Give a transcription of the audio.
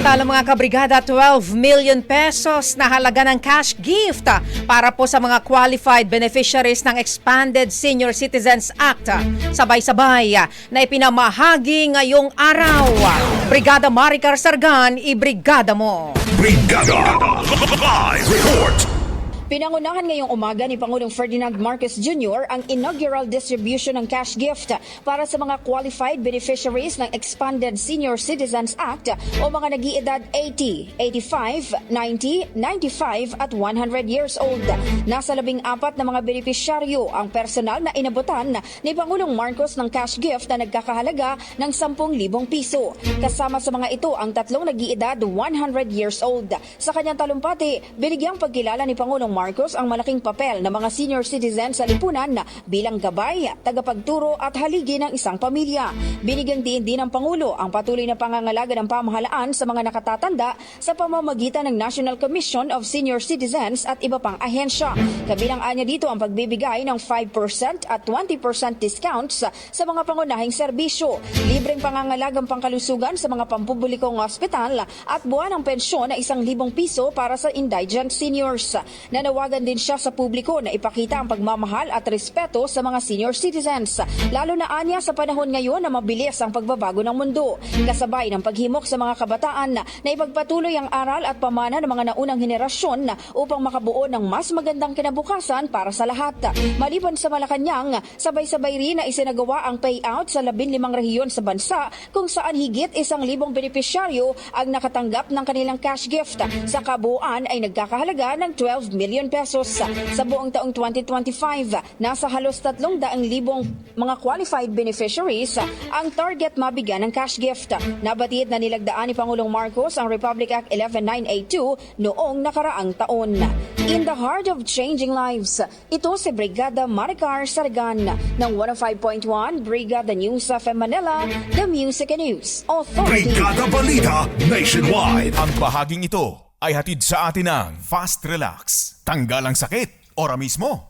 Samantala mga kabrigada, 12 million pesos na halaga ng cash gift para po sa mga qualified beneficiaries ng Expanded Senior Citizens Act. Sabay-sabay na ipinamahagi ngayong araw. Brigada Maricar Sargan, ibrigada mo. Brigada Live Report. Pinangunahan ngayong umaga ni Pangulong Ferdinand Marcos Jr. ang inaugural distribution ng cash gift para sa mga qualified beneficiaries ng Expanded Senior Citizens Act o mga nag-iedad 80, 85, 90, 95 at 100 years old. Nasa 14 na mga benepisyaryo ang personal na inabutan ni Pangulong Marcos ng cash gift na nagkakahalaga ng 10,000 piso. Kasama sa mga ito ang tatlong nag-iedad 100 years old. Sa kanyang talumpati, binigyang pagkilala ni Pangulong Marcos ang malaking papel ng mga senior citizens sa lipunan bilang gabay, tagapagturo at haligi ng isang pamilya. Binigyang diin din ng Pangulo ang patuloy na pangangalaga ng pamahalaan sa mga nakatatanda sa pamamagitan ng National Commission of Senior Citizens at iba pang ahensya. Kabilang anya dito ang pagbibigay ng 5% at 20% discounts sa mga pangunahing serbisyo, libreng pangangalagang pangkalusugan sa mga pampublikong ospital at buwan ng pensyon na 1,000 piso para sa indigent seniors. Nanawagan din siya sa publiko na ipakita ang pagmamahal at respeto sa mga senior citizens, lalo na anya sa panahon ngayon na mabilis ang pagbabago ng mundo. Kasabay ng paghimok sa mga kabataan na ipagpatuloy ang aral at pamana ng mga naunang henerasyon upang makabuo ng mas magandang kinabukasan para sa lahat. Maliban sa Malacanang, sabay-sabay rin na isinagawa ang payout sa 15 rehiyon sa bansa kung saan higit 1,000 benepisyaryo ang nakatanggap ng kanilang cash gift. Sa kabuuan ay nagkakahalaga ng 12 million pesos. Sa buong taong 2025, nasa halos 300,000 mga qualified beneficiaries ang target mabigyan ng cash gift. Nabatid na nilagdaan ni Pangulong Marcos ang Republic Act 11982 noong nakaraang taon. In the heart of changing lives, ito si Brigada Maricar Sargan ng 105.1 Brigada News FM Manila, The Music and News Authority. Brigada Balita Nationwide. Ang bahaging ito ay hatid sa atin ng Fast Relax. Tanggal ang sakit, ora mismo.